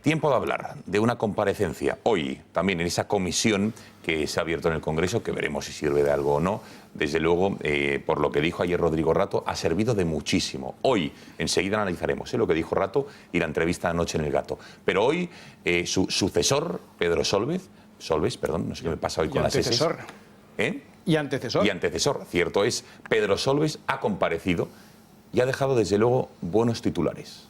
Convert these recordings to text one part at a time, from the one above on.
Tiempo de hablar de una comparecencia hoy también en esa comisión que se ha abierto en el Congreso, que veremos si sirve de algo o no. Desde luego, por lo que dijo ayer Rodrigo Rato, ha servido de muchísimo. Hoy, enseguida analizaremos lo que dijo Rato y la entrevista anoche en El Gato. Pero hoy, su sucesor, Pedro Solbes, perdón, no sé qué me pasa hoy con las S. Y antecesor. Y antecesor, cierto es. Pedro Solbes ha comparecido y ha dejado, desde luego, buenos titulares.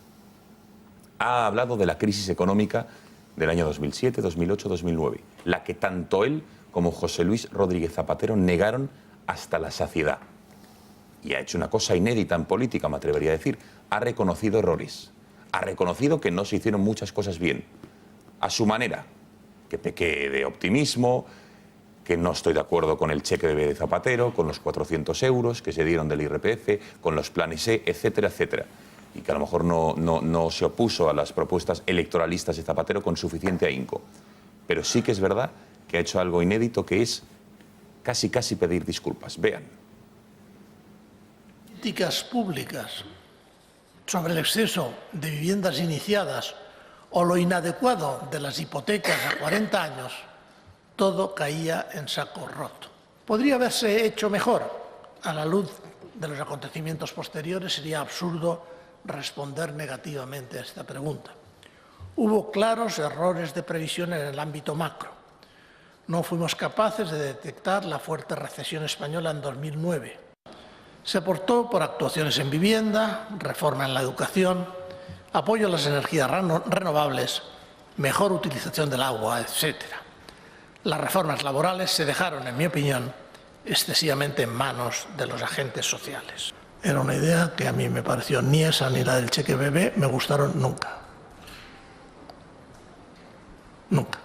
Ha hablado de la crisis económica del año 2007, 2008, 2009, la que tanto él como José Luis Rodríguez Zapatero negaron hasta la saciedad. Y ha hecho una cosa inédita en política, me atrevería a decir. Ha reconocido errores. Ha reconocido que no se hicieron muchas cosas bien. A su manera, que pequé de optimismo, que no estoy de acuerdo con el cheque de Zapatero, con los 400 euros que se dieron del IRPF, con los planes E, etcétera, etcétera. Y que a lo mejor no se opuso a las propuestas electoralistas de Zapatero con suficiente ahínco. Pero sí que es verdad que ha hecho algo inédito, que es casi pedir disculpas. Vean. Políticas públicas sobre el exceso de viviendas iniciadas o lo inadecuado de las hipotecas a 40 años, todo caía en saco roto. ¿Podría haberse hecho mejor? A la luz de los acontecimientos posteriores sería absurdo responder negativamente a esta pregunta. Hubo claros errores de previsión en el ámbito macro. No fuimos capaces de detectar la fuerte recesión española en 2009. Se aportó por actuaciones en vivienda, reforma en la educación, apoyo a las energías renovables, mejor utilización del agua, etc. Las reformas laborales se dejaron, en mi opinión, excesivamente en manos de los agentes sociales. Era una idea que a mí me pareció ni esa ni la del cheque bebé me gustaron nunca. Nunca.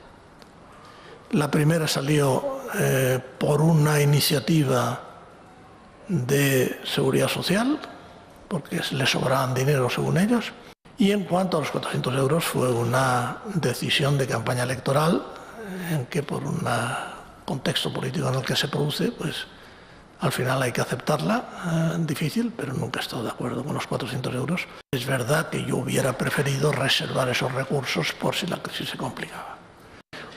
La primera salió por una iniciativa de seguridad social, porque les sobraban dinero según ellos. Y en cuanto a los 400 euros, fue una decisión de campaña electoral en que por un contexto político en el que se produce, pues al final hay que aceptarla, difícil, pero nunca he estado de acuerdo con los 400 euros. Es verdad que yo hubiera preferido reservar esos recursos por si la crisis se complicaba.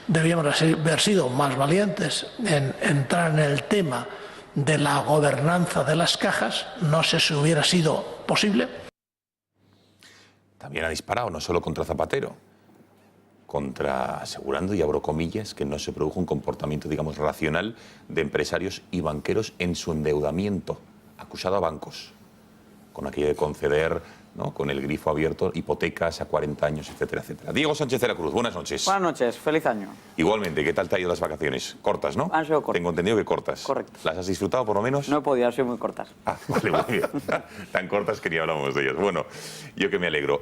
Debíamos haber sido más valientes en entrar en el tema de la gobernanza de las cajas. No sé si hubiera sido posible. También ha disparado, no solo contra Zapatero, asegurando, y abro comillas, que no se produjo un comportamiento, digamos, racional de empresarios y banqueros en su endeudamiento, acusado a bancos, con aquello de conceder, ¿no?, con el grifo abierto, hipotecas a 40 años, etcétera, etcétera. Diego Sánchez de la Cruz, buenas noches. Buenas noches, feliz año. Igualmente, ¿qué tal te ha ido las vacaciones? Cortas, ¿no? Han sido cortas. Tengo entendido que cortas. Correcto. ¿Las has disfrutado por lo menos? No he podido, han sido muy cortas. Ah, vale, muy bien. Tan cortas que ni hablamos de ellas. Bueno, yo que me alegro.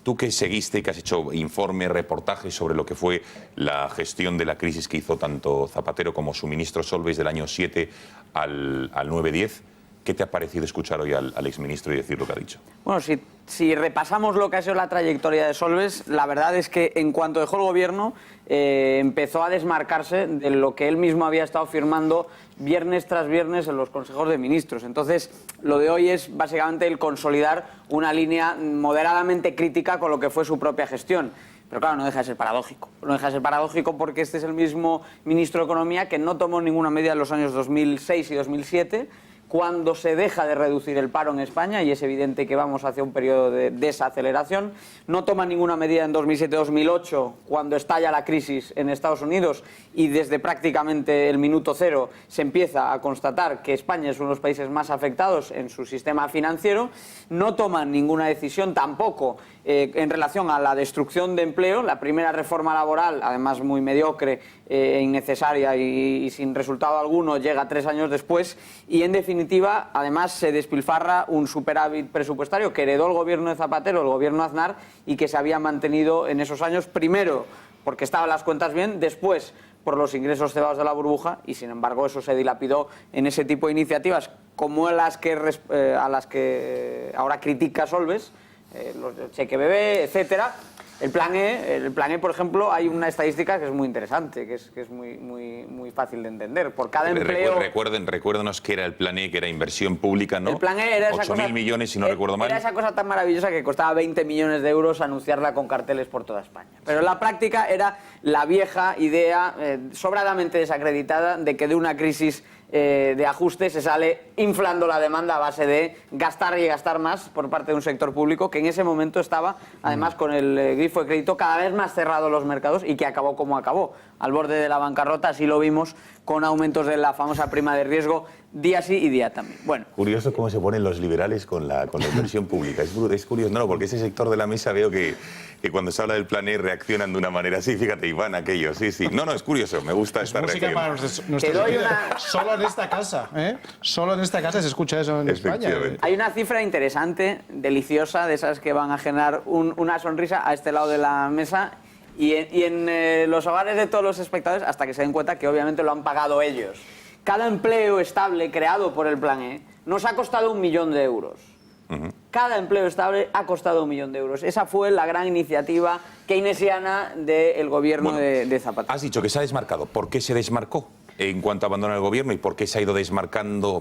Tú que seguiste y que has hecho informes, reportajes sobre lo que fue la gestión de la crisis que hizo tanto Zapatero como su ministro Solbes del año 7 al 9-10, ¿qué te ha parecido escuchar hoy al exministro y decir lo que ha dicho? Bueno, si repasamos lo que ha sido la trayectoria de Solbes, la verdad es que en cuanto dejó el gobierno empezó a desmarcarse de lo que él mismo había estado firmando viernes tras viernes en los consejos de ministros. Entonces, lo de hoy es básicamente el consolidar una línea moderadamente crítica con lo que fue su propia gestión. Pero claro, no deja de ser paradójico. No deja de ser paradójico porque este es el mismo ministro de Economía que no tomó ninguna medida en los años 2006 y 2007, cuando se deja de reducir el paro en España, y es evidente que vamos hacia un periodo de desaceleración. No toma ninguna medida en 2007-2008, cuando estalla la crisis en Estados Unidos, y desde prácticamente el minuto cero se empieza a constatar que España es uno de los países más afectados en su sistema financiero. No toma ninguna decisión tampoco en relación a la destrucción de empleo. La primera reforma laboral, además muy mediocre e innecesaria y sin resultado alguno, llega 3 años después, y en definitiva además se despilfarra un superávit presupuestario que heredó el gobierno de Zapatero, el gobierno Aznar, y que se había mantenido en esos años, primero porque estaban las cuentas bien, después por los ingresos cebados de la burbuja, y sin embargo eso se dilapidó en ese tipo de iniciativas como a las que ahora critica Solbes, los del cheque bebé, etcétera. El plan E, por ejemplo, hay una estadística que es muy interesante, que es muy fácil de entender. Por cada empleo... Recuérdenos que era el plan E, que era inversión pública, ¿no? El plan E era esa 8.000 millones, si no recuerdo mal. Era esa cosa tan maravillosa que costaba 20 millones de euros anunciarla con carteles por toda España. Pero en la práctica era la vieja idea, sobradamente desacreditada, de que de una crisis de ajuste se sale inflando la demanda a base de gastar y gastar más por parte de un sector público que en ese momento estaba, además, con el grifo de crédito cada vez más cerrado los mercados y que acabó como acabó, al borde de la bancarrota. Así lo vimos con aumentos de la famosa prima de riesgo día sí y día también. Bueno. Curioso cómo se ponen los liberales con la inversión pública. Es curioso, no, porque ese sector de la mesa veo que cuando se habla del plan E reaccionan de una manera así. Fíjate, Iván, aquello, sí. No, es curioso, me gusta esta reacción. Para nuestros Solo en esta casa, ¿eh? Solo en esta casa se escucha eso en España. Hay una cifra interesante, deliciosa, de esas que van a generar una sonrisa a este lado de la mesa y en los hogares de todos los espectadores, hasta que se den cuenta que obviamente lo han pagado ellos. Cada empleo estable creado por el plan E nos ha costado 1 millón de euros. Cada empleo estable ha costado 1 millón de euros. Esa fue la gran iniciativa keynesiana del gobierno de Zapatero. Has dicho que se ha desmarcado. ¿Por qué se desmarcó en cuanto abandonó el gobierno y por qué se ha ido desmarcando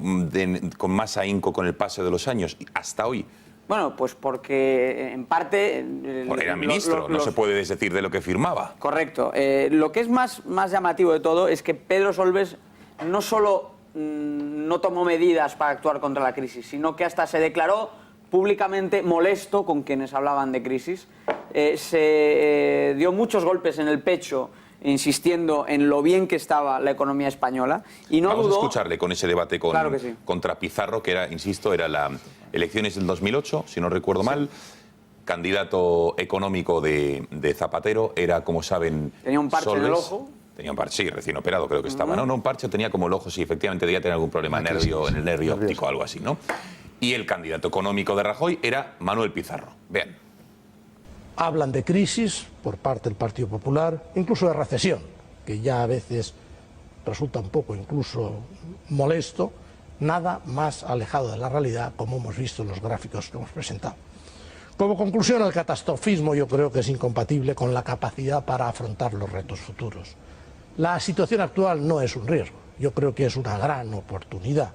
con más ahínco con el paso de los años hasta hoy? Bueno, pues porque en parte... Porque era ministro, no se puede desdecir de lo que firmaba. Correcto. Lo que es más llamativo de todo es que Pedro Solbes no solo no tomó medidas para actuar contra la crisis, sino que hasta se declaró públicamente molesto con quienes hablaban de crisis. Se dio muchos golpes en el pecho insistiendo en lo bien que estaba la economía española y no Vamos dudó... a escucharle con ese debate Claro que sí. contra Pizarro, que era, insisto, era las elecciones del 2008, si no recuerdo mal. Candidato económico de Zapatero, era, como saben... Tenía un parche en el ojo. Tenía un parche, sí, recién operado creo que estaba. No, un parche, tenía como el ojo, sí, efectivamente debía tener algún problema en el nervio óptico, algo así, ¿no? Y el candidato económico de Rajoy era Manuel Pizarro. Vean. Hablan de crisis por parte del Partido Popular, incluso de recesión, que ya a veces resulta un poco incluso molesto, nada más alejado de la realidad, como hemos visto en los gráficos que hemos presentado. Como conclusión, el catastrofismo yo creo que es incompatible con la capacidad para afrontar los retos futuros. La situación actual no es un riesgo, yo creo que es una gran oportunidad.